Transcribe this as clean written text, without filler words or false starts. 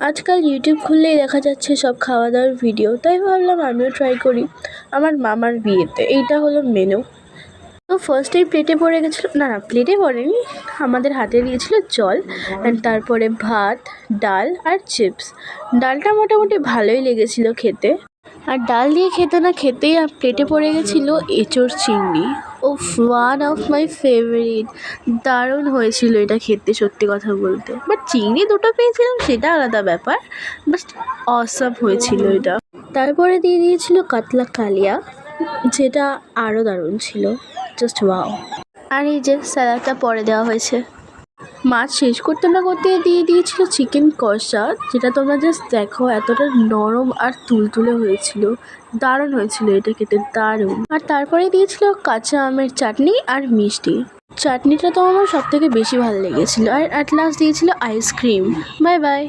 আজকাল ইউটিউব খুললেই দেখা যাচ্ছে সব খাওয়া দাওয়ার ভিডিও, তাই ভাবলাম আমিও ট্রাই করি আমার মামার বিয়েতে। এইটা হলো মেনু। তো ফার্স্টেই প্লেটে পড়ে গেছিলো, না প্লেটে পড়েনি, আমাদের হাতে দিয়েছিল জল অ্যান্ড তারপরে ভাত, ডাল আর চিপস। ডালটা মোটামুটি ভালোই লেগেছিলো খেতে, আর ডাল দিয়ে খেতে না খেতেই প্লেটে পড়ে গেছিলো এঁচোড় চিংড়ি। One of my favourite. দারুণ হয়েছিল এটা খেতে, সত্যি কথা বলতে। বাট চিংড়ি দুটো পেয়েছিলাম সেটা আলাদা ব্যাপার, বাট অসাম হয়েছিল এটা। তারপরে দিয়ে দিয়েছিল কাতলা কালিয়া, যেটা আরও দারুণ ছিল, জাস্ট ওয়াও। আর এই যে স্যালাডটা পরে দেওয়া হয়েছে। মাছ শেষ করতে না করতে দিয়ে দিয়েছিল চিকেন কষা, যেটা তোমরা জাস্ট দেখো, এতটা নরম আর তুলতুলে হয়েছিল, দারুণ হয়েছিল এটা খেতে, দারুণ। আর তারপরে দিয়েছিল কাঁচা আমের চাটনি আর মিষ্টি। চাটনিটা তো আমার সব থেকে বেশি ভালো লেগেছিলো। আর অ্যাট লাস্ট দিয়েছিল আইসক্রিম। Bye bye.